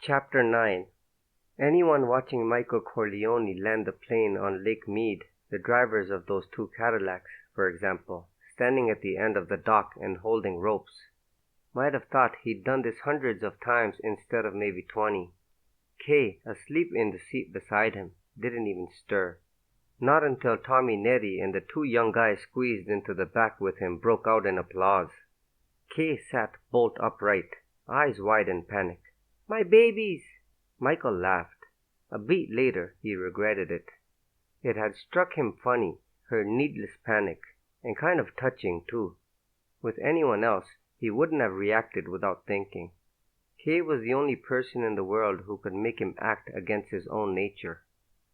Chapter 9. Anyone watching Michael Corleone land the plane on Lake Mead, the drivers of those two Cadillacs, for example, standing at the end of the dock and holding ropes, might have thought he'd done this hundreds of times instead of maybe 20. Kay, asleep in the seat beside him, didn't even stir. Not until Tommy Neddy and the two young guys squeezed into the back with him broke out in applause. Kay sat bolt upright, eyes wide in panic. "My babies!" Michael laughed. A beat later, he regretted it. It had struck him funny, her needless panic, and kind of touching, too. With anyone else, he wouldn't have reacted without thinking. Kay was the only person in the world who could make him act against his own nature.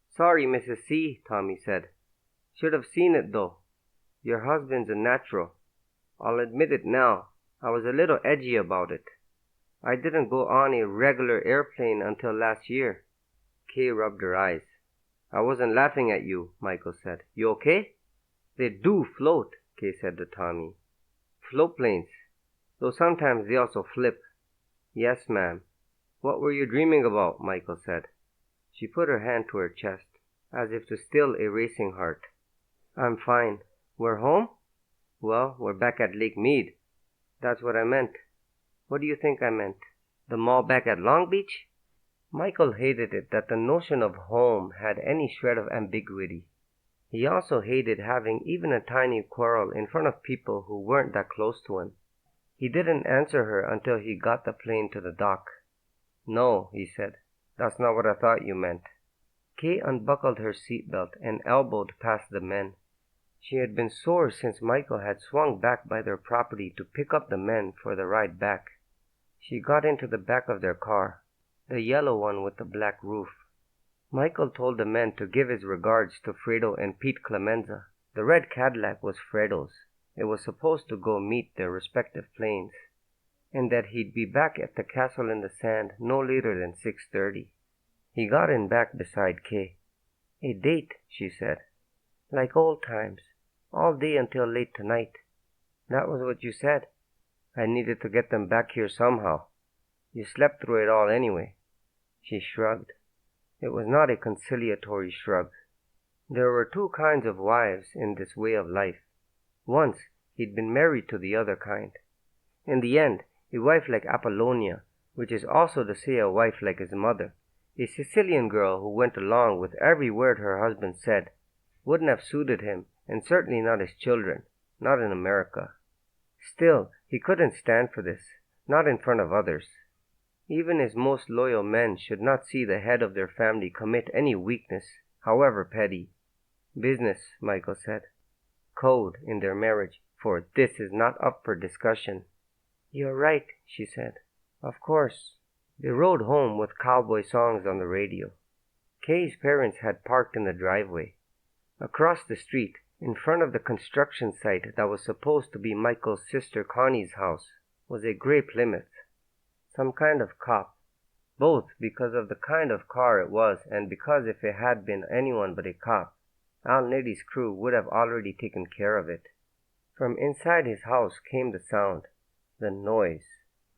"Sorry, Mrs. C," Tommy said. "Should have seen it, though. Your husband's a natural. I'll admit it now. I was a little edgy about it. I didn't go on a regular airplane until last year." Kay rubbed her eyes. "I wasn't laughing at you," Michael said. "You okay?" "They do float," Kay said to Tommy. "Float planes. Though sometimes they also flip." "Yes, ma'am." "What were you dreaming about?" Michael said. She put her hand to her chest, as if to still a racing heart. "I'm fine. We're home?" "Well, we're back at Lake Mead." "That's what I meant." "What do you think I meant? The mall back at Long Beach?" Michael hated it that the notion of home had any shred of ambiguity. He also hated having even a tiny quarrel in front of people who weren't that close to him. He didn't answer her until he got the plane to the dock. "No," he said. "That's not what I thought you meant." Kay unbuckled her seatbelt and elbowed past the men. She had been sore since Michael had swung back by their property to pick up the men for the ride back. She got into the back of their car, the yellow one with the black roof. Michael told the men to give his regards to Fredo and Pete Clemenza. The red Cadillac was Fredo's. It was supposed to go meet their respective planes, and that he'd be back at the Castle in the Sand no later than 6:30. He got in back beside Kay. "A date," she said. "Like old times. All day until late tonight." "That was what you said." "I needed to get them back here somehow." "You slept through it all anyway." She shrugged. It was not a conciliatory shrug. There were two kinds of wives in this way of life. Once, he'd been married to the other kind. In the end, a wife like Apollonia, which is also to say a wife like his mother, a Sicilian girl who went along with every word her husband said, wouldn't have suited him, and certainly not his children, not in America. Still, he couldn't stand for this, not in front of others. Even his most loyal men should not see the head of their family commit any weakness, however petty. "Business," Michael said. "Code in their marriage, for this is not up for discussion." "You're right," she said. "Of course." They rode home with cowboy songs on the radio. Kay's parents had parked in the driveway. Across the street, in front of the construction site that was supposed to be Michael's sister Connie's house, was a gray Plymouth. Some kind of cop. Both because of the kind of car it was and because if it had been anyone but a cop, Al Neddy's crew would have already taken care of it. From inside his house came the sound, the noise,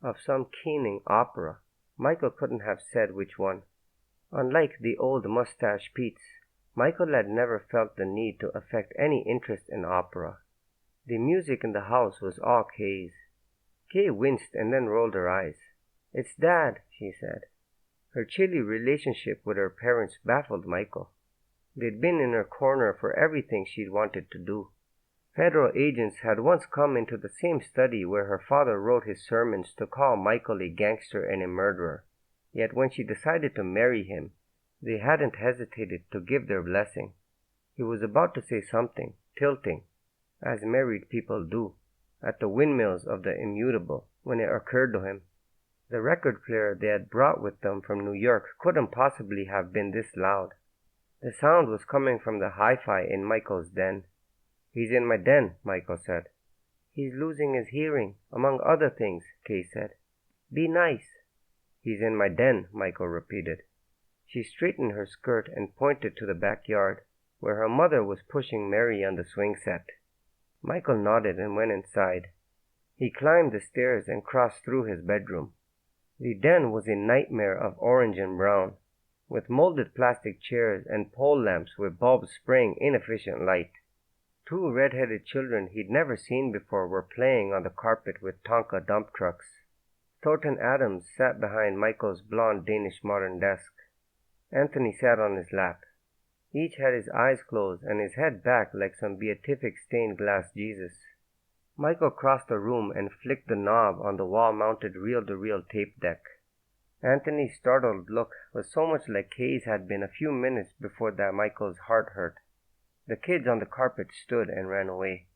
of some keening opera. Michael couldn't have said which one. Unlike the old mustache Pete's, Michael had never felt the need to affect any interest in opera. The music in the house was all Kay's. Kay winced and then rolled her eyes. "It's Dad," she said. Her chilly relationship with her parents baffled Michael. They'd been in her corner for everything she'd wanted to do. Federal agents had once come into the same study where her father wrote his sermons to call Michael a gangster and a murderer. Yet when she decided to marry him, they hadn't hesitated to give their blessing. He was about to say something, tilting, as married people do, at the windmills of the immutable, when it occurred to him. The record player they had brought with them from New York couldn't possibly have been this loud. The sound was coming from the hi-fi in Michael's den. "He's in my den," Michael said. "He's losing his hearing, among other things," Kay said. "Be nice." "He's in my den," Michael repeated. She straightened her skirt and pointed to the backyard, where her mother was pushing Mary on the swing set. Michael nodded and went inside. He climbed the stairs and crossed through his bedroom. The den was a nightmare of orange and brown, with molded plastic chairs and pole lamps with bulbs spraying inefficient light. Two red-headed children he'd never seen before were playing on the carpet with Tonka dump trucks. Thornton Adams sat behind Michael's blond Danish modern desk. Anthony sat on his lap. Each had his eyes closed and his head back like some beatific stained glass Jesus. Michael crossed the room and flicked the knob on the wall-mounted reel-to-reel tape deck. Anthony's startled look was so much like Kay's had been a few minutes before that Michael's heart hurt. The kids on the carpet stood and ran away.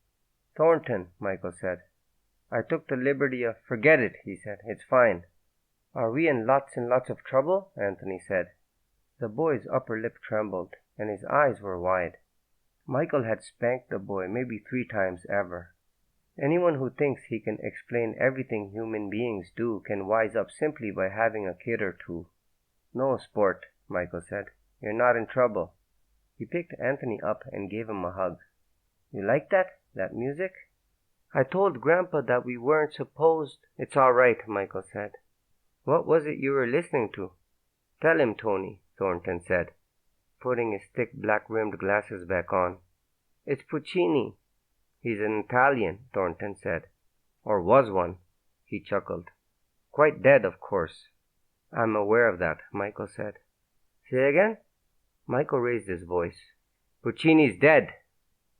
"Thornton," Michael said. "I took the liberty of—" "Forget it," he said. "It's fine." "Are we in lots and lots of trouble?" Anthony said. The boy's upper lip trembled, and his eyes were wide. Michael had spanked the boy maybe 3 times ever. Anyone who thinks he can explain everything human beings do can wise up simply by having a kid or two. "No, sport," Michael said. "You're not in trouble." He picked Anthony up and gave him a hug. "You like that? That music?" "I told Grandpa that we weren't supposed—" "It's all right," Michael said. "What was it you were listening to?" "Tell him, Tony," Thornton said, putting his thick black-rimmed glasses back on. "It's Puccini." "He's an Italian," Thornton said. "Or was one." He chuckled. "Quite dead, of course." "I'm aware of that," Michael said. "Say again?" Michael raised his voice. "Puccini's dead.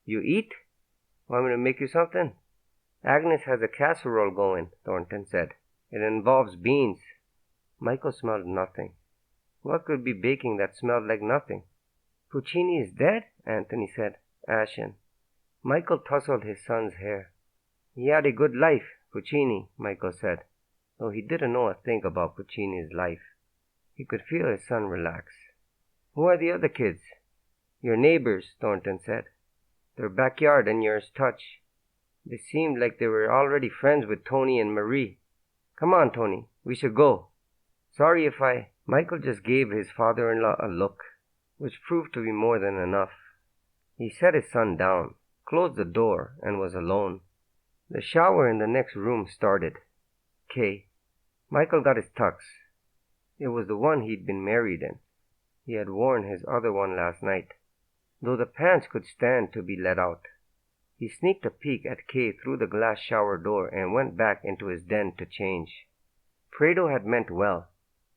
You eat? Want me to make you something?" "Agnes has a casserole going," Thornton said. "It involves beans." Michael smelled nothing. What could be baking that smelled like nothing? "Puccini is dead?" Anthony said, ashen. Michael tousled his son's hair. "He had a good life, Puccini," Michael said, though he didn't know a thing about Puccini's life. He could feel his son relax. "Who are the other kids?" "Your neighbors," Thornton said. "Their backyard and yours touch. They seemed like they were already friends with Tony and Marie. Come on, Tony, we should go. Sorry if I—" Michael just gave his father-in-law a look, which proved to be more than enough. He set his son down, closed the door, and was alone. The shower in the next room started. Kay. Michael got his tux. It was the one he'd been married in. He had worn his other one last night, though the pants could stand to be let out. He sneaked a peek at Kay through the glass shower door and went back into his den to change. Fredo had meant well,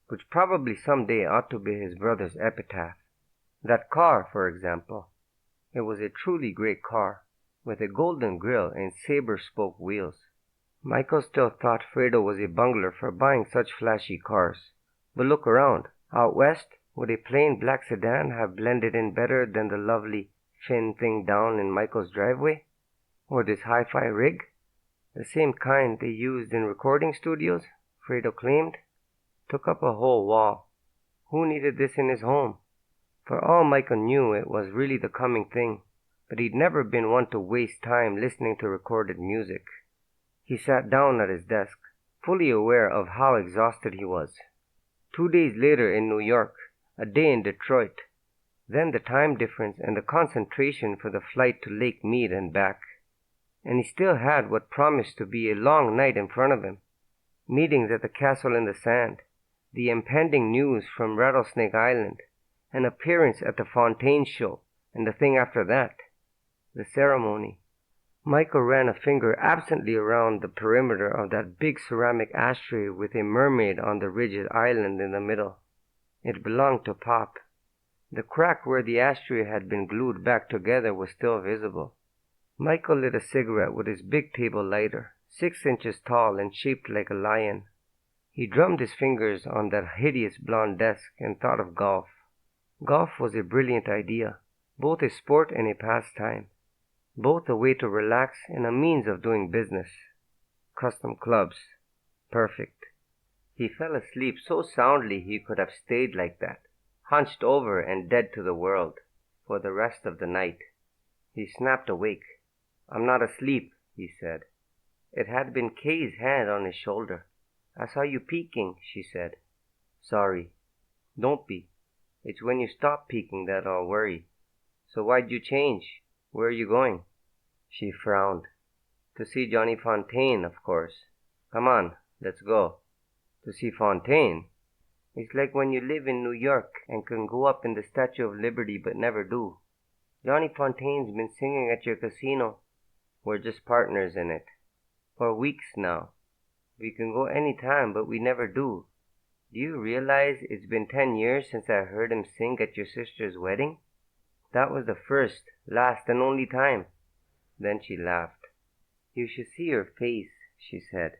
which probably someday ought to be his brother's epitaph. That car, for example. It was a truly great car, with a golden grille and saber-spoke wheels. Michael still thought Fredo was a bungler for buying such flashy cars. But look around. Out west, would a plain black sedan have blended in better than the lovely fin thing down in Michael's driveway? Or this hi-fi rig? The same kind they used in recording studios, Fredo claimed. Took up a whole wall. Who needed this in his home? For all Michael knew, it was really the coming thing, but he'd never been one to waste time listening to recorded music. He sat down at his desk, fully aware of how exhausted he was. 2 days later in New York, a day in Detroit, then the time difference and the concentration for the flight to Lake Mead and back. And he still had what promised to be a long night in front of him. Meetings at the Castle in the Sand, the impending news from Rattlesnake Island, an appearance at the Fontaine show, and the thing after that, the ceremony. Michael ran a finger absently around the perimeter of that big ceramic ashtray with a mermaid on the rigid island in the middle. It belonged to Pop. The crack where the ashtray had been glued back together was still visible. Michael lit a cigarette with his big table lighter, 6 inches tall and shaped like a lion. He drummed his fingers on that hideous blonde desk and thought of golf. Golf was a brilliant idea, both a sport and a pastime, both a way to relax and a means of doing business. Custom clubs. Perfect. He fell asleep so soundly he could have stayed like that, hunched over and dead to the world, for the rest of the night. He snapped awake. "I'm not asleep," he said. It had been Kay's hand on his shoulder. "I saw you peeking," she said. "Sorry." "Don't be. It's when you stop peeking that I'll worry. So why'd you change? Where are you going?" She frowned. "To see Johnny Fontaine, of course. Come on, let's go." To see Fontaine? It's like when you live in New York and can go up in the Statue of Liberty but never do. Johnny Fontaine's been singing at your casino. We're just partners in it. For weeks now. We can go any time, but we never do. Do you realize it's been 10 years since I heard him sing at your sister's wedding? That was the first, last, and only time. Then she laughed. You should see your face, she said.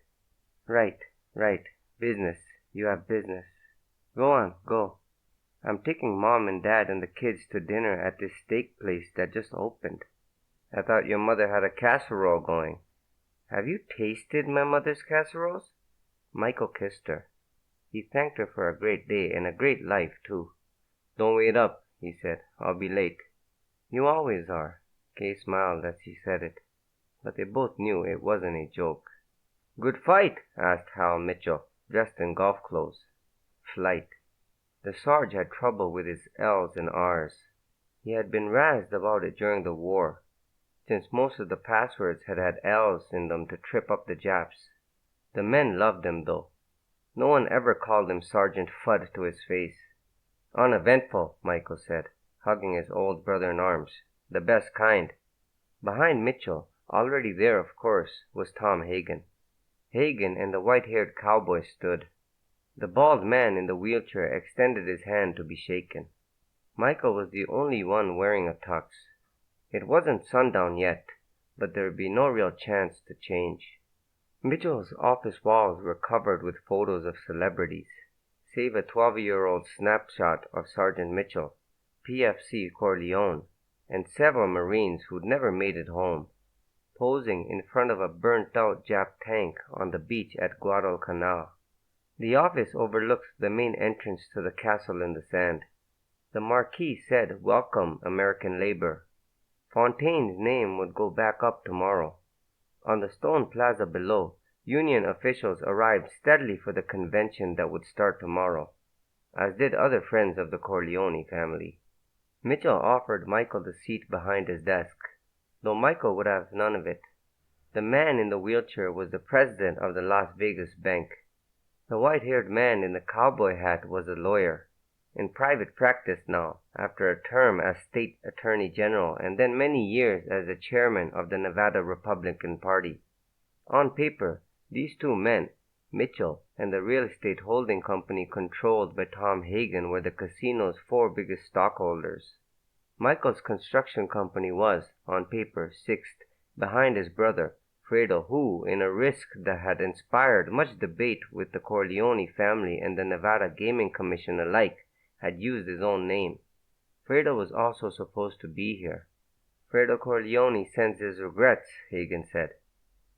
Right. Business. You have business. Go on, go. I'm taking Mom and Dad and the kids to dinner at this steak place that just opened. I thought your mother had a casserole going. Have you tasted my mother's casseroles? Michael kissed her. He thanked her for a great day and a great life, too. Don't wait up, he said. I'll be late. You always are. Kay smiled as he said it, but they both knew it wasn't a joke. Good fight? Asked Hal Mitchell, dressed in golf clothes. Flight. The Sarge had trouble with his L's and R's. He had been razzed about it during the war, since most of the passwords had L's in them to trip up the Japs. The men loved him, though. No one ever called him Sergeant Fudd to his face. Uneventful, Michael said, hugging his old brother in arms. The best kind. Behind Mitchell, already there of course, was Tom Hagen. Hagen and the white-haired cowboy stood. The bald man in the wheelchair extended his hand to be shaken. Michael was the only one wearing a tux. It wasn't sundown yet, but there would be no real chance to change. Mitchell's office walls were covered with photos of celebrities, save a 12-year-old snapshot of Sergeant Mitchell, PFC Corleone, and several Marines who'd never made it home, posing in front of a burnt-out Jap tank on the beach at Guadalcanal. The office overlooks the main entrance to the castle in the sand. The marquee said, "Welcome, American Labor." Fontaine's name would go back up tomorrow. On the stone plaza below, Union officials arrived steadily for the convention that would start tomorrow, as did other friends of the Corleone family. Mitchell offered Michael the seat behind his desk, though Michael would have none of it. The man in the wheelchair was the president of the Las Vegas bank. The white-haired man in the cowboy hat was a lawyer, in private practice now, after a term as state attorney general and then many years as the chairman of the Nevada Republican Party. On paper, these two men, Mitchell and the real estate holding company controlled by Tom Hagen, were the casino's 4 biggest stockholders. Michael's construction company was, on paper, sixth, behind his brother, Fredo, who, in a risk that had inspired much debate with the Corleone family and the Nevada Gaming Commission alike, had used his own name. Fredo was also supposed to be here. Fredo Corleone sends his regrets, Hagen said.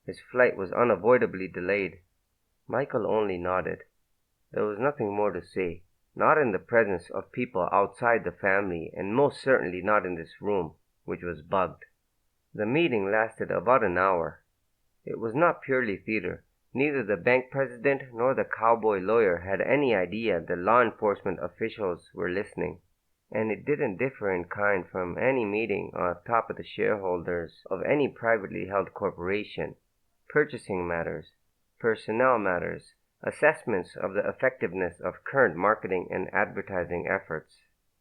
His flight was unavoidably delayed. Michael only nodded. There was nothing more to say, not in the presence of people outside the family, and most certainly not in this room, which was bugged. The meeting lasted about an hour. It was not purely theater. Neither the bank president nor the cowboy lawyer had any idea the law enforcement officials were listening, and it didn't differ in kind from any meeting on top of the shareholders of any privately held corporation. Purchasing matters, personnel matters, assessments of the effectiveness of current marketing and advertising efforts.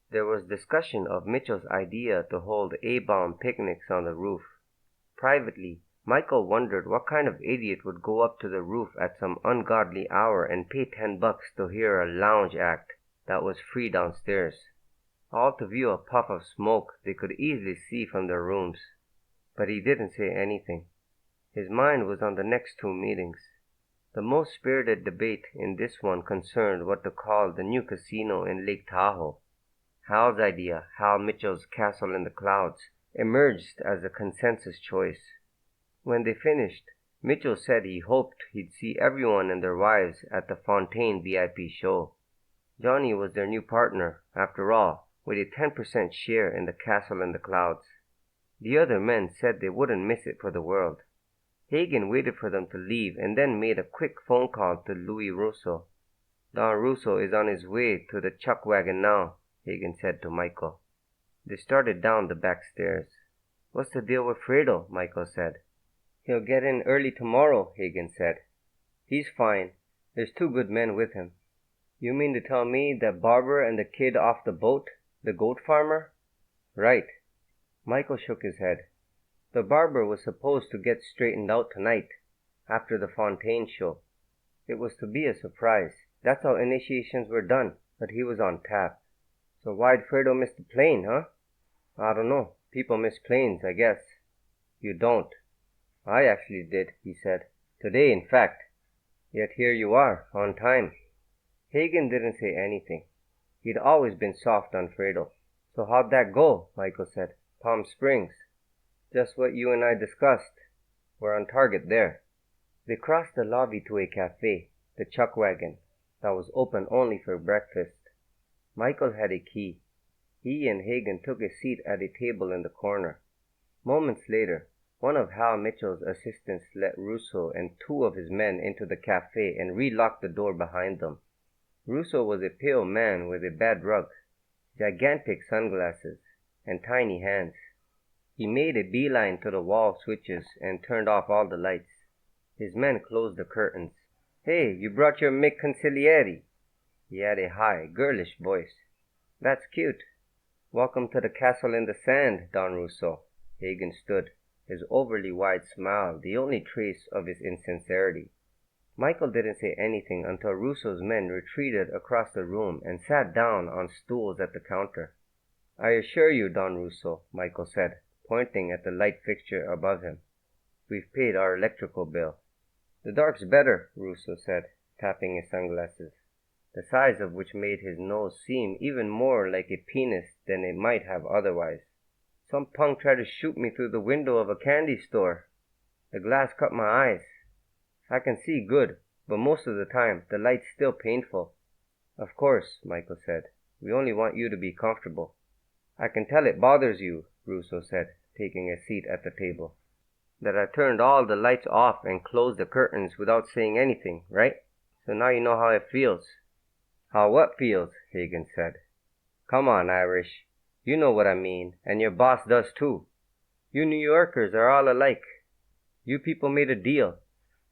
There was discussion of Mitchell's idea to hold A-bomb picnics on the roof. Privately, Michael wondered what kind of idiot would go up to the roof at some ungodly hour and pay $10 to hear a lounge act that was free downstairs, all to view a puff of smoke they could easily see from their rooms. But he didn't say anything. His mind was on the next two meetings. The most spirited debate in this one concerned what to call the new casino in Lake Tahoe. Hal's idea, Hal Mitchell's Castle in the Clouds, emerged as a consensus choice. When they finished, Mitchell said he hoped he'd see everyone and their wives at the Fontaine VIP show. Johnny was their new partner, after all, with a 10% share in the Castle in the Clouds. The other men said they wouldn't miss it for the world. Hagen waited for them to leave and then made a quick phone call to Louis Russo. Don Russo is on his way to the chuck wagon now, Hagen said to Michael. They started down the back stairs. What's the deal with Fredo? Michael said. He'll get in early tomorrow, Hagen said. He's fine. There's 2 good men with him. You mean to tell me that barber and the kid off the boat, the goat farmer? Right. Michael shook his head. The barber was supposed to get straightened out tonight, after the Fontaine show. It was to be a surprise. That's how initiations were done, but he was on tap. So why'd Fredo miss the plane, huh? I don't know. People miss planes, I guess. You don't. I actually did, he said. Today, in fact. Yet here you are, on time. Hagen didn't say anything. He'd always been soft on Fredo. So how'd that go? Michael said. Palm Springs. Just what you and I discussed. We're on target there. They crossed the lobby to a cafe, the Chuck Wagon, that was open only for breakfast. Michael had a key. He and Hagen took a seat at a table in the corner. Moments later, one of Hal Mitchell's assistants let Russo and 2 of his men into the cafe and relocked the door behind them. Russo was a pale man with a bad rug, gigantic sunglasses, and tiny hands. He made a beeline to the wall switches and turned off all the lights. His men closed the curtains. Hey, you brought your Mick Consigliere. He had a high, girlish voice. That's cute. Welcome to the castle in the sand, Don Russo. Hagen stood, his overly wide smile the only trace of his insincerity. Michael didn't say anything until Russo's men retreated across the room and sat down on stools at the counter. I assure you, Don Russo, Michael said, pointing at the light fixture above him. We've paid our electrical bill. The dark's better, Russo said, tapping his sunglasses, the size of which made his nose seem even more like a penis than it might have otherwise. Some punk tried to shoot me through the window of a candy store. The glass cut my eyes. I can see good, but most of the time the light's still painful. Of course, Michael said. We only want you to be comfortable. I can tell it bothers you, Russo said, taking a seat at the table. That I turned all the lights off and closed the curtains without saying anything, right? So now you know how it feels. How what feels? Hagen said. Come on, Irish. You know what I mean, and your boss does too. You New Yorkers are all alike. You people made a deal.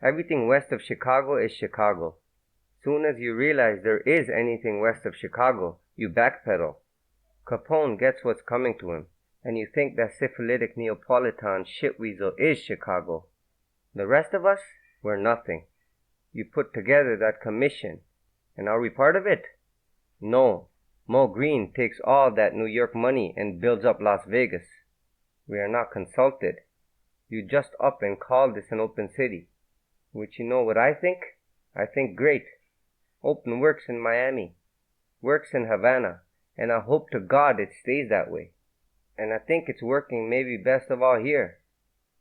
Everything west of Chicago is Chicago. Soon as you realize there is anything west of Chicago, you backpedal. Capone gets what's coming to him, and you think that syphilitic Neapolitan shitweasel is Chicago. The rest of us, we're nothing. You put together that commission, and are we part of it? No. Mo Green takes all that New York money and builds up Las Vegas. We are not consulted. You just up and call this an open city. Which you know what I think? I think great. Open works in Miami, works in Havana, and I hope to God it stays that way. And I think it's working maybe best of all here.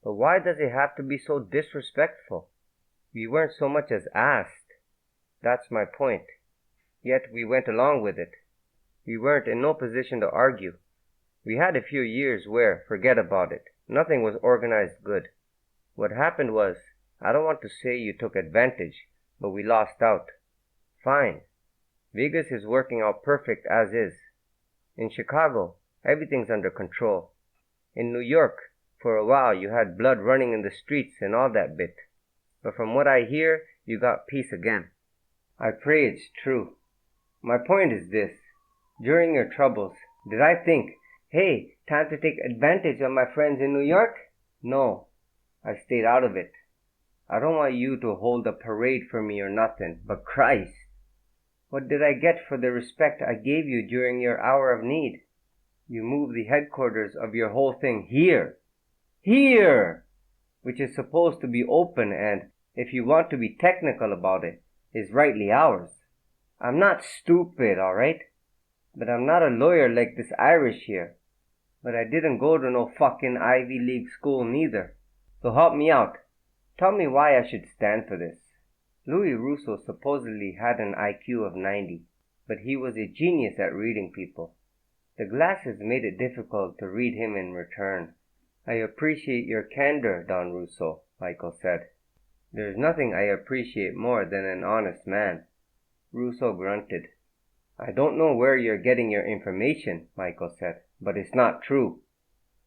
But why does it have to be so disrespectful? We weren't so much as asked. That's my point. Yet we went along with it. We weren't in no position to argue. We had a few years where, forget about it, nothing was organized good. What happened was, I don't want to say you took advantage, but we lost out. Fine. Vegas is working out perfect as is. In Chicago, everything's under control. In New York, for a while you had blood running in the streets and all that bit. But from what I hear, you got peace again. I pray it's true. My point is this. During your troubles, did I think, hey, time to take advantage of my friends in New York? No. I stayed out of it. I don't want you to hold a parade for me or nothing, but Christ, what did I get for the respect I gave you during your hour of need? You moved the headquarters of your whole thing here. Here! Which is supposed to be open and, if you want to be technical about it, is rightly ours. I'm not stupid, all right? But I'm not a lawyer like this Irish here. But I didn't go to no fucking Ivy League school neither. So help me out. Tell me why I should stand for this. Louis Russo supposedly had an IQ of 90, but he was a genius at reading people. The glasses made it difficult to read him in return. I appreciate your candor, Don Russo, Michael said. There's nothing I appreciate more than an honest man. Russo grunted. I don't know where you're getting your information, Michael said, but it's not true.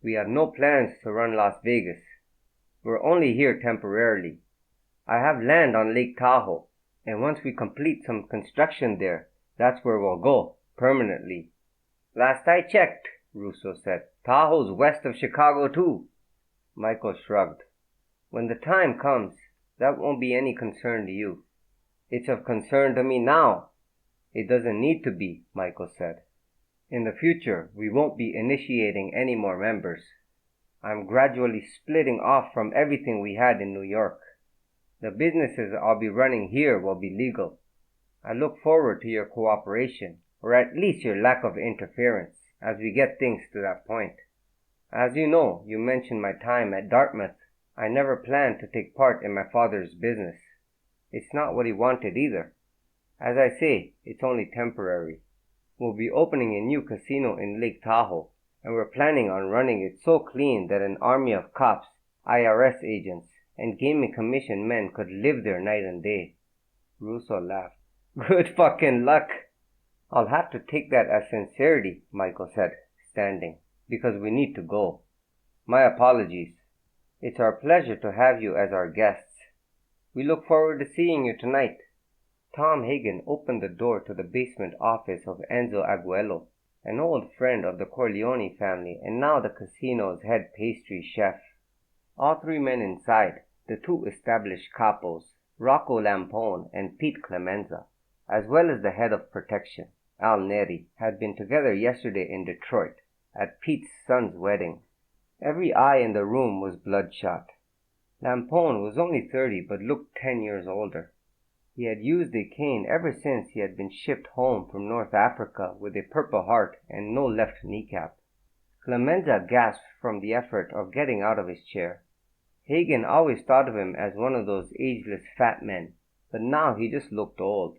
We have no plans to run Las Vegas. We're only here temporarily. I have land on Lake Tahoe, And once we complete some construction there, that's where we'll go, permanently. Last I checked, Russo said, Tahoe's west of Chicago too. Michael shrugged. When the time comes, that won't be any concern to you. It's of concern to me now. It doesn't need to be, Michael said. In the future, we won't be initiating any more members. I'm gradually splitting off from everything we had in New York. The businesses I'll be running here will be legal. I look forward to your cooperation, or at least your lack of interference, as we get things to that point. As you know, you mentioned my time at Dartmouth. I never planned to take part in my father's business. It's not what he wanted either. As I say, it's only temporary. We'll be opening a new casino in Lake Tahoe, and we're planning on running it so clean that an army of cops, IRS agents, and gaming commission men could live there night and day. Russo laughed. Good fucking luck. I'll have to take that as sincerity, Michael said, standing, because we need to go. My apologies. It's our pleasure to have you as our guests. We look forward to seeing you tonight. Tom Hagen opened the door to the basement office of Enzo Aguelo, an old friend of the Corleone family and now the casino's head pastry chef. All three men inside, the two established capos, Rocco Lampone and Pete Clemenza, as well as the head of protection, Al Neri, had been together yesterday in Detroit at Pete's son's wedding. Every eye in the room was bloodshot. Lampone was only 30 but looked 10 years older. He had used a cane ever since he had been shipped home from North Africa with a Purple Heart and no left kneecap. Clemenza gasped from the effort of getting out of his chair. Hagen always thought of him as one of those ageless fat men, but now he just looked old.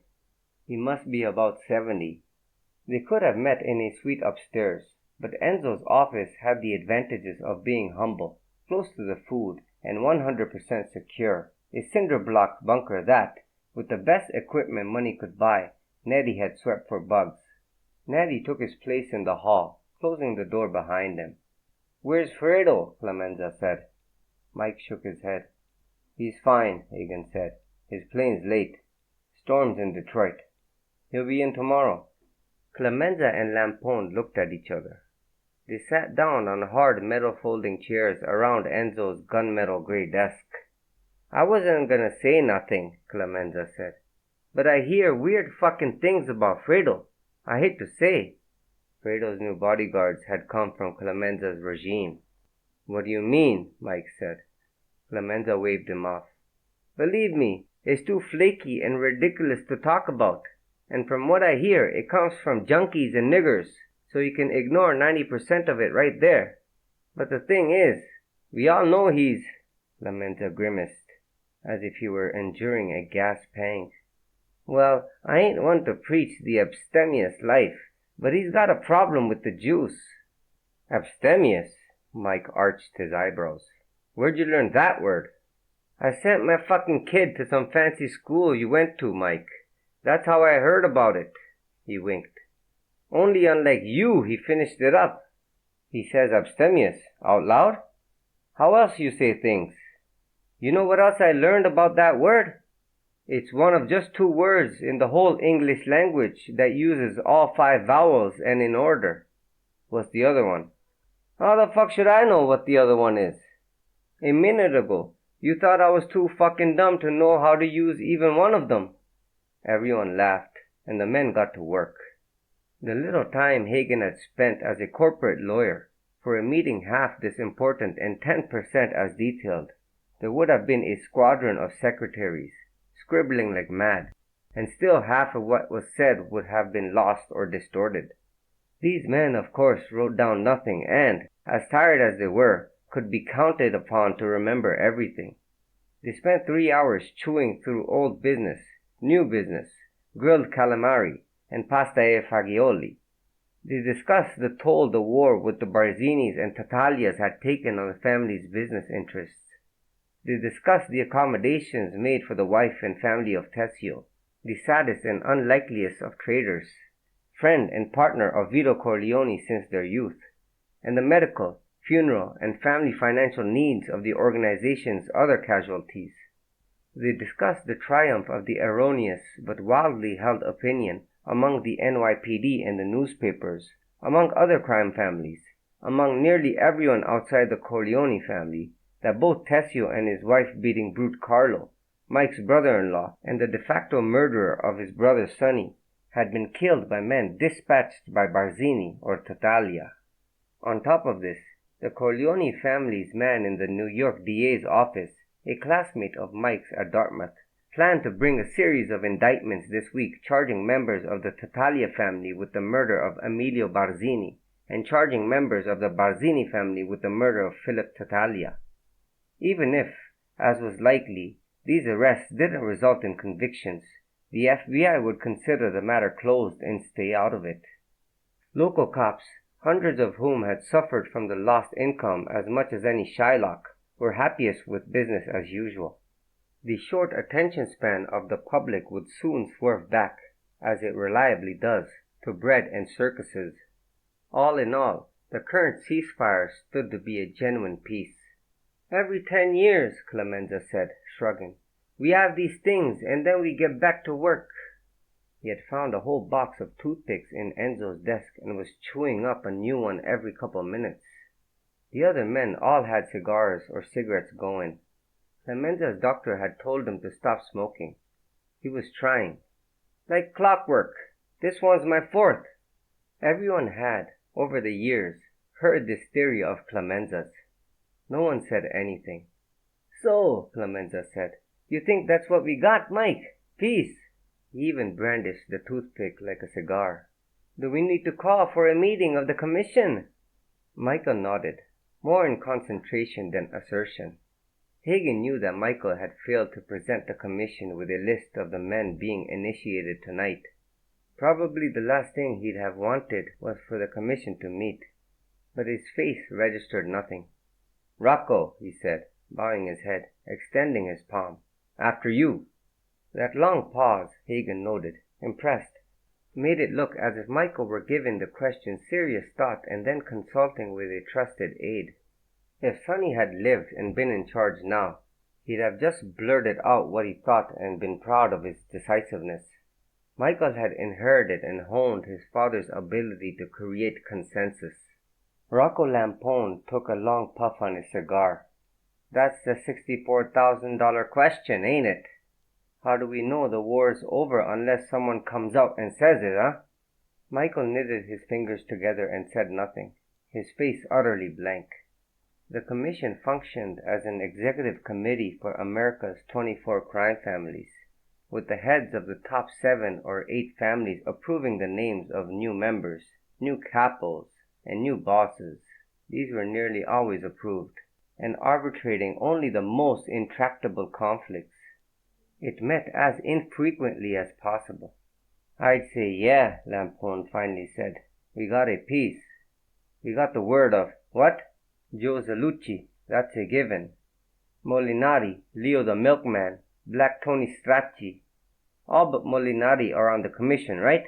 He must be about 70. They could have met in a suite upstairs, but Enzo's office had the advantages of being humble, close to the food, and 100% secure, a cinder block bunker that, with the best equipment money could buy, Nettie had swept for bugs. Nettie took his place in the hall, closing the door behind him. Where's Fredo? Clemenza said. Mike shook his head. He's fine, Hagen said. His plane's late. Storm's in Detroit. He'll be in tomorrow. Clemenza and Lampone looked at each other. They sat down on hard metal folding chairs around Enzo's gunmetal gray desk. I wasn't gonna say nothing, Clemenza said, but I hear weird fucking things about Fredo. I hate to say. Fredo's new bodyguards had come from Clemenza's regime. What do you mean? Mike said. Clemenza waved him off. Believe me, it's too flaky and ridiculous to talk about, and from what I hear, it comes from junkies and niggers, so you can ignore 90% of it right there. But the thing is, we all know he's... Clemenza grimaced, as if he were enduring a gas pang. Well, I ain't one to preach the abstemious life, but he's got a problem with the juice. Abstemious? Mike arched his eyebrows. Where'd you learn that word? I sent my fucking kid to some fancy school you went to, Mike. That's how I heard about it. He winked. Only unlike you, he finished it up. He says abstemious. Out loud? How else you say things? You know what else I learned about that word? It's one of just 2 words in the whole English language that uses all 5 vowels and in order. What's the other one? How the fuck should I know what the other one is? A minute ago, you thought I was too fucking dumb to know how to use even one of them. Everyone laughed, and the men got to work. The little time Hagen had spent as a corporate lawyer, for a meeting half this important and 10% as detailed, there would have been a squadron of secretaries, scribbling like mad, and still half of what was said would have been lost or distorted. These men, of course, wrote down nothing and, as tired as they were, could be counted upon to remember everything. They spent 3 hours chewing through old business, new business, grilled calamari, and pasta e fagioli. They discussed the toll the war with the Barzinis and Tatalias had taken on the family's business interests. They discussed the accommodations made for the wife and family of Tessio, the saddest and unlikeliest of traders, friend and partner of Vito Corleone since their youth, and the medical, funeral, and family financial needs of the organization's other casualties. They discussed the triumph of the erroneous but wildly held opinion among the NYPD and the newspapers, among other crime families, among nearly everyone outside the Corleone family, that both Tessio and his wife-beating brute Carlo, Mike's brother-in-law and the de facto murderer of his brother Sonny, had been killed by men dispatched by Barzini or Tattaglia. On top of this, the Corleone family's man in the New York DA's office, a classmate of Mike's at Dartmouth, planned to bring a series of indictments this week charging members of the Tattaglia family with the murder of Emilio Barzini and charging members of the Barzini family with the murder of Philip Tattaglia. Even if, as was likely, these arrests didn't result in convictions, the FBI would consider the matter closed and stay out of it. Local cops, hundreds of whom had suffered from the lost income as much as any Shylock, were happiest with business as usual. The short attention span of the public would soon swerve back, as it reliably does, to bread and circuses. All in all, the current ceasefire stood to be a genuine peace. "Every 10 years, Clemenza said, shrugging. "We have these things, and then we get back to work." He had found a whole box of toothpicks in Enzo's desk and was chewing up a new one every couple minutes. The other men all had cigars or cigarettes going. Clemenza's doctor had told him to stop smoking. He was trying. "Like clockwork. This one's my 4th. Everyone had, over the years, heard this theory of Clemenza's. No one said anything. "So," Clemenza said, "you think that's what we got, Mike? Peace." He even brandished the toothpick like a cigar. "Do we need to call for a meeting of the commission?" Michael nodded, more in concentration than assertion. Hagen knew that Michael had failed to present the commission with a list of the men being initiated tonight. Probably the last thing he'd have wanted was for the commission to meet, but his face registered nothing. "Rocco," he said, bowing his head, extending his palm. "After you." That long pause, Hagen noted, impressed, made it look as if Michael were giving the question serious thought and then consulting with a trusted aide. If Sonny had lived and been in charge now, he'd have just blurted out what he thought and been proud of his decisiveness. Michael had inherited and honed his father's ability to create consensus. Rocco Lampone took a long puff on his cigar. "That's the $64,000 question, ain't it? How do we know the war's over unless someone comes out and says it, huh?" Michael knitted his fingers together and said nothing, his face utterly blank. The commission functioned as an executive committee for America's 24 crime families, with the heads of the top 7 or 8 families approving the names of new members, new capos, and new bosses. These were nearly always approved, and arbitrating only the most intractable conflicts. It met as infrequently as possible. "I'd say yeah," Lampone finally said. "We got a piece. We got the word of, what? Joe Zalucci, that's a given. Molinari, Leo the milkman, Black Tony Stracci. All but Molinari are on the commission, right?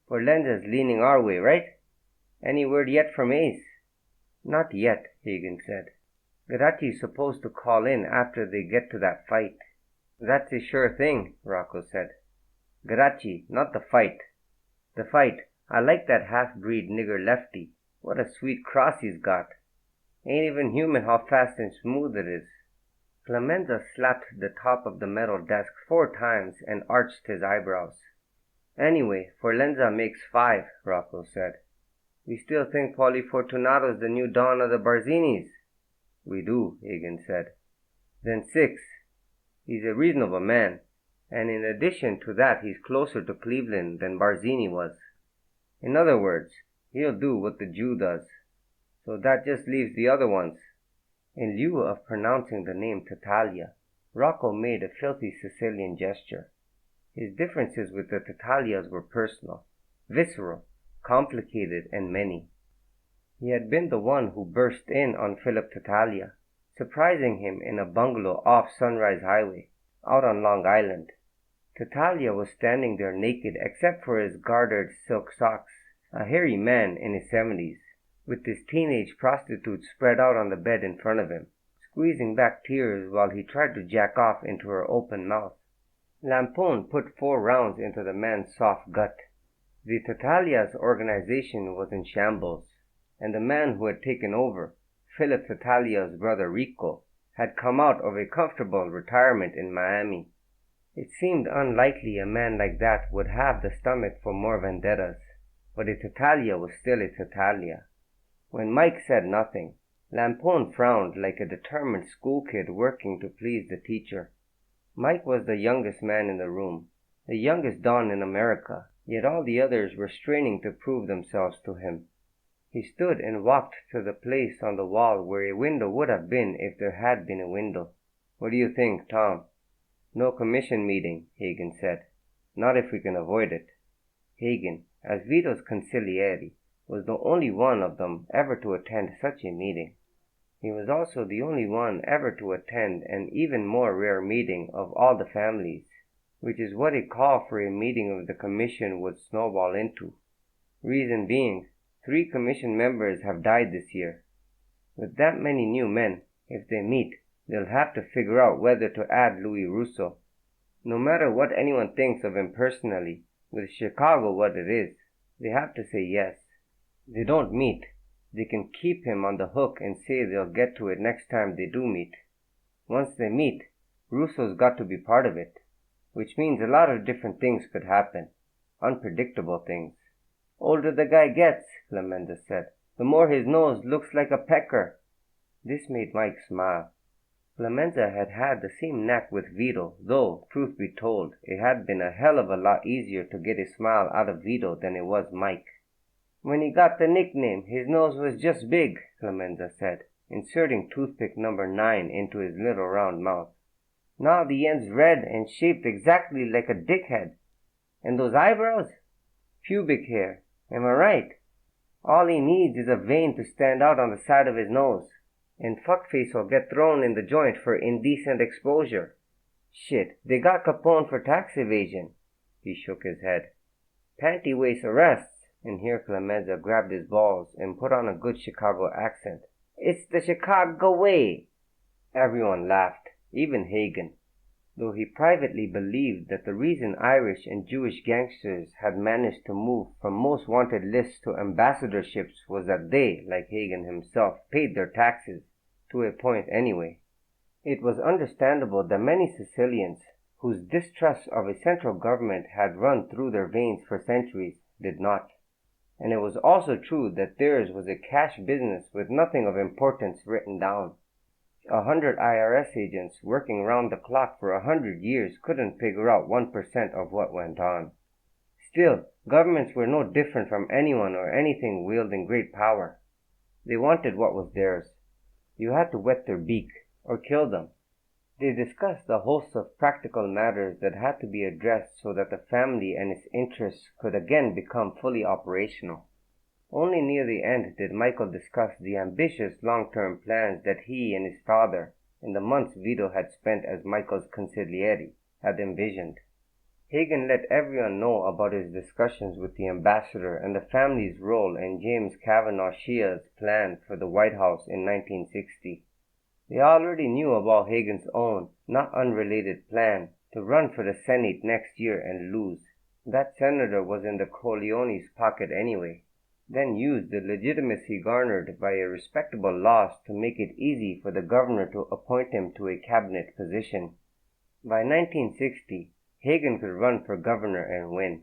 Forlenza's leaning our way, right? Any word yet from Ace?" "Not yet," Hagen said. "Gracchi's supposed to call in after they get to that fight." "That's a sure thing," Rocco said. "Gracchi, not the fight. The fight, I like that half-breed nigger Lefty. What a sweet cross he's got. Ain't even human how fast and smooth it is." Clemenza slapped the top of the metal desk 4 times and arched his eyebrows. "Anyway, Forlenza makes 5, Rocco said. "We still think Paulie Fortunato's the new Don of the Barzinis?" "We do," Hagen said. "Then 6. He's a reasonable man, and in addition to that he's closer to Cleveland than Barzini was. In other words, he'll do what the Jew does. So that just leaves the other ones." In lieu of pronouncing the name Tattaglia, Rocco made a filthy Sicilian gesture. His differences with the Tattaglias were personal, visceral, complicated, and many. He had been the one who burst in on Philip Tattaglia, surprising him in a bungalow off Sunrise Highway, out on Long Island. Tattaglia was standing there naked except for his gartered silk socks, a hairy man in his 70s, with his teenage prostitute spread out on the bed in front of him, squeezing back tears while he tried to jack off into her open mouth. Lampone put 4 rounds into the man's soft gut. The Tatalia's organization was in shambles, and the man who had taken over, Philip Tatalia's brother Rico, had come out of a comfortable retirement in Miami. It seemed unlikely a man like that would have the stomach for more vendettas, but a Tatalia was still a Tatalia. When Mike said nothing, Lampone frowned like a determined school kid working to please the teacher. Mike was the youngest man in the room, the youngest Don in America, yet all the others were straining to prove themselves to him. He stood and walked to the place on the wall where a window would have been if there had been a window. "What do you think, Tom?" "No commission meeting," Hagen said. "Not if we can avoid it." Hagen, as Vito's consigliere, was the only one of them ever to attend such a meeting. He was also the only one ever to attend an even more rare meeting of all the families, which is what a call for a meeting of the commission would snowball into. Reason being, 3 commission members have died this year. With that many new men, if they meet, they'll have to figure out whether to add Louis Russo. No matter what anyone thinks of him personally, with Chicago what it is, they have to say yes. They don't meet. They can keep him on the hook and say they'll get to it next time they do meet. Once they meet, Russo's got to be part of it, which means a lot of different things could happen. Unpredictable things. "Older the guy gets," Clemenza said, "the more his nose looks like a pecker." This made Mike smile. Clemenza had had the same knack with Vito, though, truth be told, it had been a hell of a lot easier to get a smile out of Vito than it was Mike. "When he got the nickname, his nose was just big," Clemenza said, inserting toothpick number 9 into his little round mouth. "Now the end's red and shaped exactly like a dickhead. And those eyebrows? Pubic hair, am I right? All he needs is a vein to stand out on the side of his nose, and fuckface will get thrown in the joint for indecent exposure. Shit, they got Capone for tax evasion." He shook his head. "Panty waist arrests," and here Clemenza grabbed his balls and put on a good Chicago accent. "It's the Chicago way." Everyone laughed, even Hagen, though he privately believed that the reason Irish and Jewish gangsters had managed to move from most wanted lists to ambassadorships was that they, like Hagen himself, paid their taxes, to a point anyway. It was understandable that many Sicilians, whose distrust of a central government had run through their veins for centuries, did not. And it was also true that theirs was a cash business with nothing of importance written down. 100 IRS agents working round the clock for 100 years couldn't figure out 1% of what went on. Still, governments were no different from anyone or anything wielding great power. They wanted what was theirs. You had to wet their beak, or kill them. They discussed a host of practical matters that had to be addressed so that the family and its interests could again become fully operational. Only near the end did Michael discuss the ambitious long-term plans that he and his father, in the months Vito had spent as Michael's consigliere, had envisioned. Hagen let everyone know about his discussions with the ambassador and the family's role in James Kavanaugh Shia's plan for the White House in 1960. They already knew about Hagen's own, not unrelated plan to run for the Senate next year and lose. That senator was in the Corleone's pocket anyway, then used the legitimacy garnered by a respectable loss to make it easy for the governor to appoint him to a cabinet position. By 1960, Hagen could run for governor and win,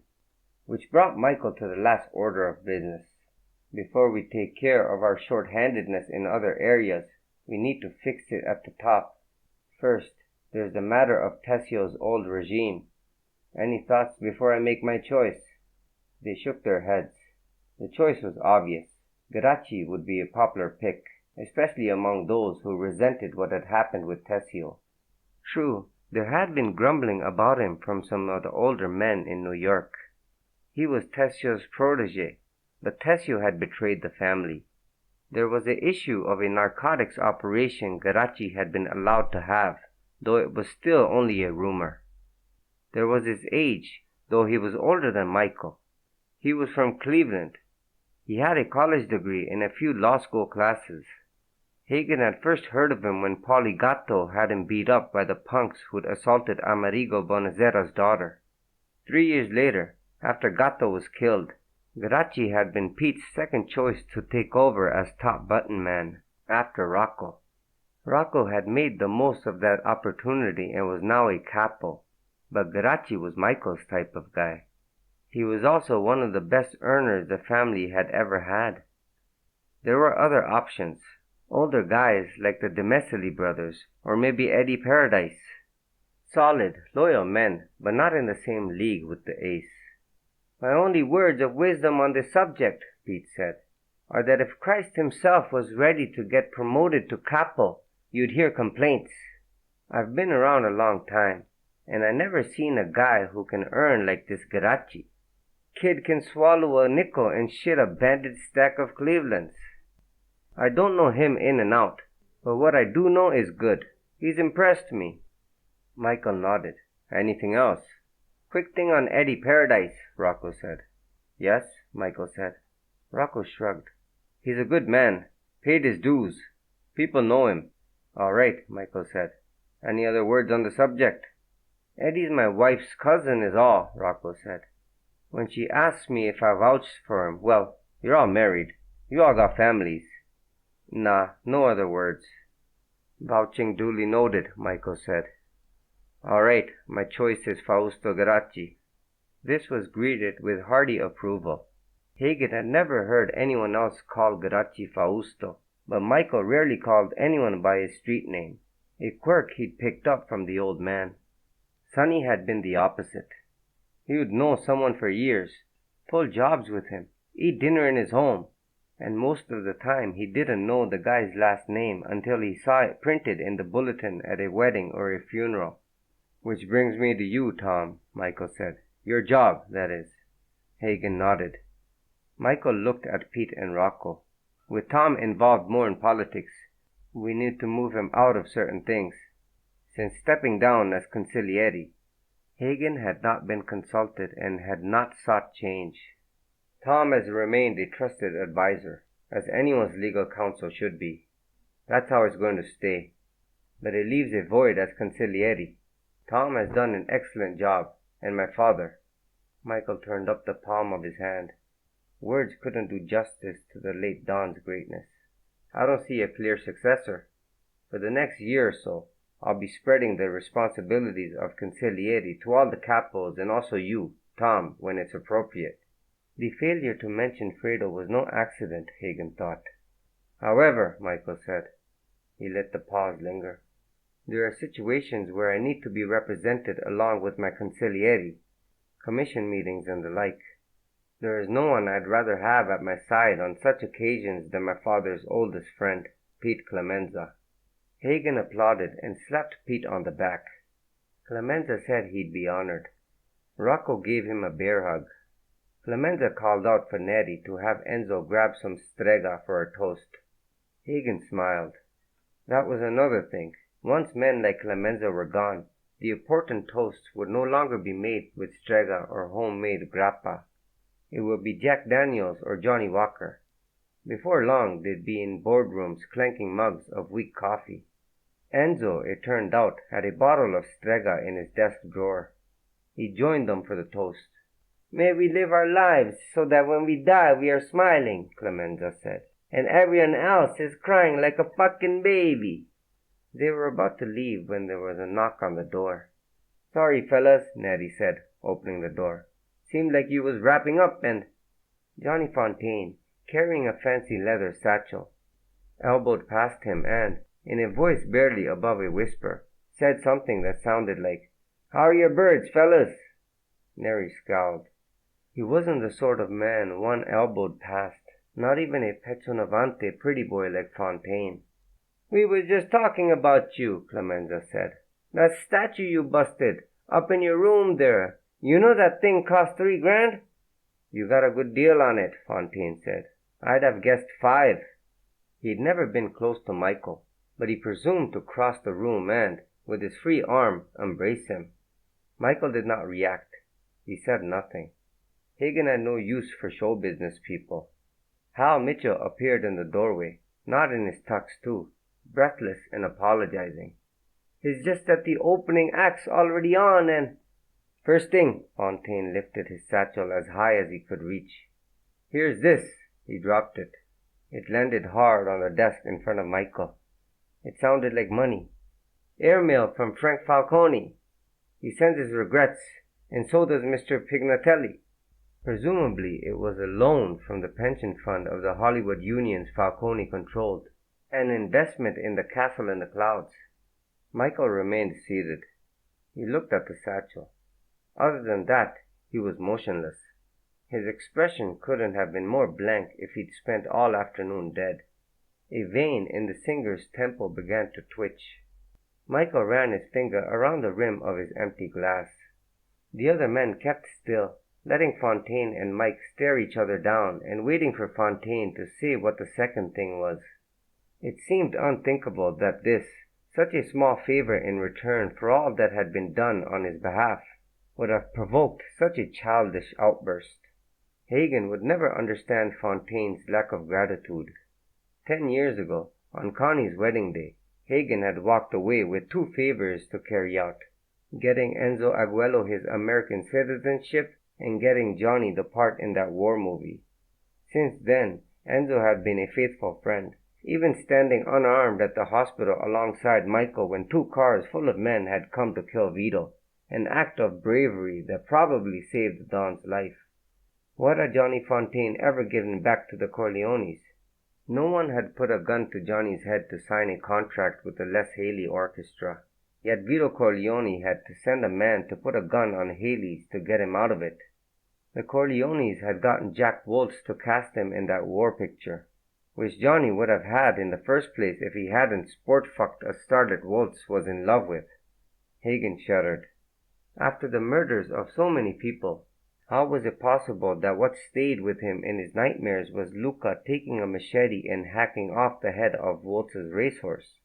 which brought Michael to the last order of business. Before we take care of our short-handedness in other areas, we need to fix it at the top. First, there's the matter of Tessio's old regime. Any thoughts before I make my choice? They shook their heads. The choice was obvious. Gracchi would be a popular pick, especially among those who resented what had happened with Tessio. True, there had been grumbling about him from some of the older men in New York. He was Tessio's protege, but Tessio had betrayed the family. There was the issue of a narcotics operation Gracchi had been allowed to have, though it was still only a rumor. There was his age, though he was older than Michael. He was from Cleveland. He had a college degree and a few law school classes. Hagen had first heard of him when Poligato had him beat up by the punks who'd assaulted Amerigo Bonazera's daughter. 3 years later, after Gatto was killed, Geraci had been Pete's second choice to take over as top button man, after Rocco. Rocco had made the most of that opportunity and was now a capo, but Geraci was Michael's type of guy. He was also one of the best earners the family had ever had. There were other options, older guys like the DeMessili brothers, or maybe Eddie Paradise. Solid, loyal men, but not in the same league with the ace. My only words of wisdom on this subject, Pete said, are that if Christ himself was ready to get promoted to capo, you'd hear complaints. I've been around a long time, and I never seen a guy who can earn like this Geraci. Kid can swallow a nickel and shit a banded stack of Clevelands. I don't know him in and out, but what I do know is good. He's impressed me. Michael nodded. Anything else? Quick thing on Eddie Paradise, Rocco said. Yes, Michael said. Rocco shrugged. He's a good man. Paid his dues. People know him. All right, Michael said. Any other words on the subject? Eddie's my wife's cousin is all, Rocco said. When she asked me if I vouched for him, well, you're all married. You all got families. Nah, no other words. Vouching duly noted, Michael said. All right, my choice is Fausto Geraci. This was greeted with hearty approval. Hagen had never heard anyone else call Geraci Fausto, but Michael rarely called anyone by his street name, a quirk he'd picked up from the old man. Sonny had been the opposite. He would know someone for years, pull jobs with him, eat dinner in his home, and most of the time he didn't know the guy's last name until he saw it printed in the bulletin at a wedding or a funeral. Which brings me to you, Tom, Michael said. Your job, that is. Hagen nodded. Michael looked at Pete and Rocco. With Tom involved more in politics, we need to move him out of certain things. Since stepping down as consigliere, Hagen had not been consulted and had not sought change. Tom has remained a trusted advisor, as anyone's legal counsel should be. That's how it's going to stay. But it leaves a void as consigliere. Tom has done an excellent job, and my father. Michael turned up the palm of his hand. Words couldn't do justice to the late Don's greatness. I don't see a clear successor. For the next year or so, I'll be spreading the responsibilities of consigliere to all the capos and also you, Tom, when it's appropriate. The failure to mention Fredo was no accident, Hagen thought. However, Michael said, he let the pause linger, there are situations where I need to be represented along with my consigliere, commission meetings and the like. There is no one I'd rather have at my side on such occasions than my father's oldest friend, Pete Clemenza. Hagen applauded and slapped Pete on the back. Clemenza said he'd be honored. Rocco gave him a bear hug. Clemenza called out for Neri to have Enzo grab some strega for a toast. Hagen smiled. That was another thing. Once men like Clemenza were gone, the important toasts would no longer be made with strega or homemade grappa. It would be Jack Daniels or Johnny Walker. Before long, they'd be in boardrooms clanking mugs of weak coffee. Enzo, it turned out, had a bottle of strega in his desk drawer. He joined them for the toast. May we live our lives so that when we die we are smiling, Clemenza said, and everyone else is crying like a fucking baby. They were about to leave when there was a knock on the door. Sorry, fellas, Neri said, opening the door. Seemed like you was wrapping up and... Johnny Fontaine, carrying a fancy leather satchel, elbowed past him and, in a voice barely above a whisper, said something that sounded like, How are your birds, fellas? Neri scowled. He wasn't the sort of man one elbowed past, not even a petronavante pretty boy like Fontaine. We was just talking about you, Clemenza said. That statue you busted, up in your room there. You know that thing cost $3 grand? You got a good deal on it, Fontaine said. I'd have guessed 5. He'd never been close to Michael, but he presumed to cross the room and, with his free arm, embrace him. Michael did not react. He said nothing. Hagen had no use for show business people. Hal Mitchell appeared in the doorway. not in his tux too, breathless and apologizing. "It's just that the opening act's already on and—" "First thing," Fontaine lifted his satchel as high as he could reach. "Here's this." He dropped it. It landed hard on the desk in front of Michael. It sounded like money. "Airmail from Frank Falcone. He sends his regrets, and so does Mr. Pignatelli." Presumably it was a loan from the pension fund of the Hollywood unions Falcone controlled, an investment in the castle in the clouds. Michael remained seated. He looked at the satchel. Other than that, he was motionless. His expression couldn't have been more blank if he'd spent all afternoon dead. A vein in the singer's temple began to twitch. Michael ran his finger around the rim of his empty glass. The other men kept still, letting Fontaine and Mike stare each other down and waiting for Fontaine to say what the second thing was. It seemed unthinkable that this, such a small favor in return for all that had been done on his behalf, would have provoked such a childish outburst. Hagen would never understand Fontaine's lack of gratitude. 10 years ago, on Connie's wedding day, Hagen had walked away with 2 favors to carry out: getting Enzo Aguelo his American citizenship and getting Johnny the part in that war movie. Since then, Enzo had been a faithful friend, even standing unarmed at the hospital alongside Michael when 2 cars full of men had come to kill Vito, an act of bravery that probably saved Don's life. What had Johnny Fontaine ever given back to the Corleones? No one had put a gun to Johnny's head to sign a contract with the Les Haley Orchestra. Yet Vito Corleone had to send a man to put a gun on Haley's to get him out of it. The Corleones had gotten Jack Woltz to cast him in that war picture, which Johnny would have had in the first place if he hadn't sport-fucked a starlet Woltz was in love with. Hagen shuddered. After the murders of so many people, how was it possible that what stayed with him in his nightmares was Luca taking a machete and hacking off the head of Woltz's racehorse?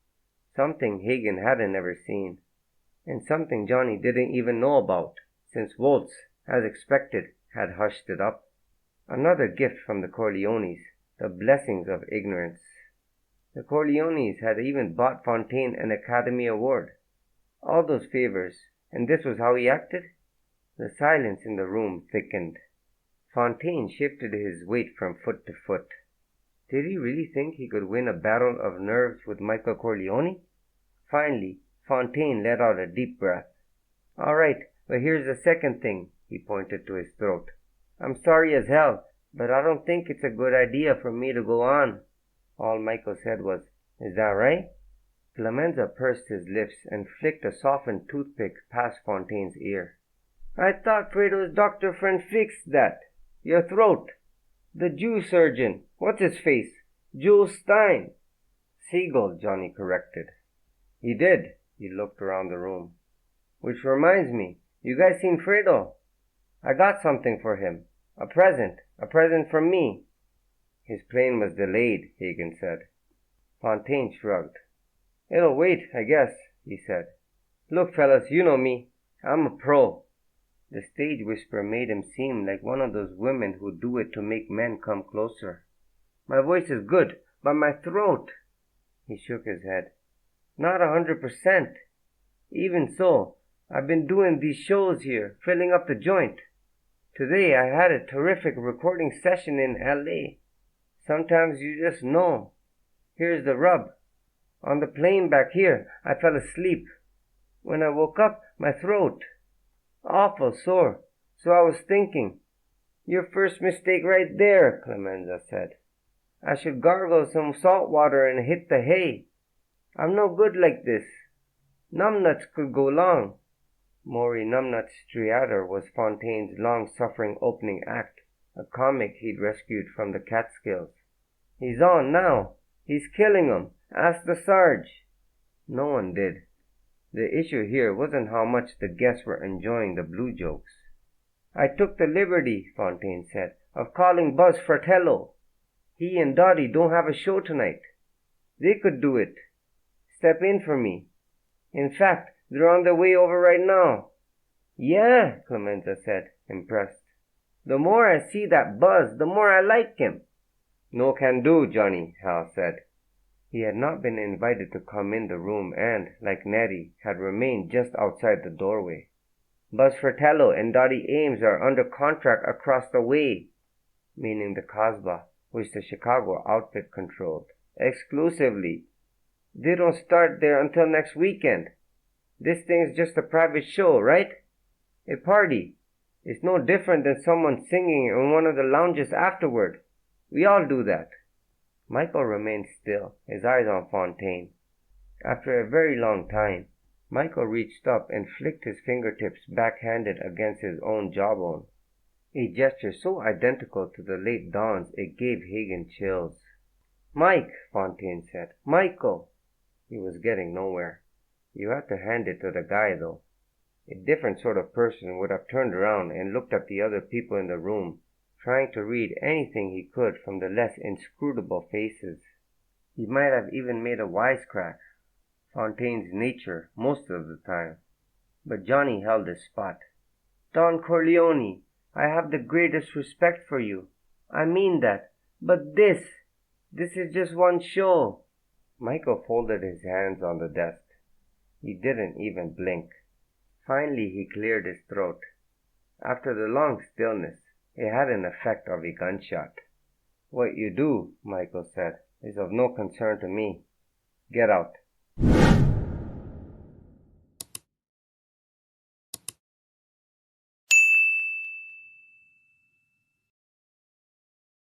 Something Hagen hadn't ever seen, and something Johnny didn't even know about, since Woltz, as expected, had hushed it up. Another gift from the Corleones, the blessings of ignorance. The Corleones had even bought Fontaine an Academy Award. All those favors, and this was how he acted? The silence in the room thickened. Fontaine shifted his weight from foot to foot. Did he really think he could win a battle of nerves with Michael Corleone? Finally, Fontaine let out a deep breath. "All right, but here's the second thing," he pointed to his throat. "I'm sorry as hell, but I don't think it's a good idea for me to go on." All Michael said was, "Is that right?" Clemenza pursed his lips and flicked a softened toothpick past Fontaine's ear. "I thought Fredo's doctor friend fixed that. Your throat. The Jew surgeon. What's his face? Jules Stein." "Siegel," Johnny corrected. "He did." He looked around the room. "Which reminds me, you guys seen Fredo? I got something for him. A present from me." "His plane was delayed," Hagen said. Fontaine shrugged. "It'll wait, I guess," he said. "Look, fellas, you know me. I'm a pro." The stage whisper made him seem like one of those women who do it to make men come closer. "My voice is good, but my throat—" He shook his head. "Not 100%. Even so, I've been doing these shows here, filling up the joint. Today I had a terrific recording session in L.A. Sometimes you just know. Here's the rub. On the plane back here, I fell asleep. When I woke up, my throat awful sore. So I was thinking, your first mistake right there," Clemenza said. "I should gargle some salt water and hit the hay. I'm no good like this. Numbnuts could go long." Maury Numbnuts Striater was Fontaine's long-suffering opening act, a comic he'd rescued from the Catskills. "He's on now. He's killing 'em. Ask the Sarge." No one did. The issue here wasn't how much the guests were enjoying the blue jokes. "I took the liberty," Fontaine said, "of calling Buzz Fratello. He and Dottie don't have a show tonight. They could do it. Step in for me. In fact, they're on their way over right now." "Yeah," Clemenza said, impressed. "The more I see that Buzz, the more I like him." "No can do, Johnny," Hal said. He had not been invited to come in the room and, like Nettie, had remained just outside the doorway. Buzz Fratello and Dottie Ames are under contract across the way, meaning the Casbah, which the Chicago outfit controlled, exclusively. They don't start there until next weekend. This thing's just a private show, right? A party. It's no different than someone singing in one of the lounges afterward. We all do that. Michael remained still, his eyes on Fontaine. After a very long time, Michael reached up and flicked his fingertips backhanded against his own jawbone, a gesture so identical to the late Don's it gave Hagen chills. "Mike," Fontaine said. "Michael." He was getting nowhere. You had to hand it to the guy, though. A different sort of person would have turned around and looked at the other people in the room, trying to read anything he could from the less inscrutable faces. He might have even made a wisecrack, Fontaine's nature most of the time. But Johnny held his spot. "Don Corleone, I have the greatest respect for you. I mean that. But this is just one show." Michael folded his hands on the desk. He didn't even blink. Finally he cleared his throat. After the long stillness, it had an effect of a gunshot. "What you do," Michael said, "is of no concern to me. Get out."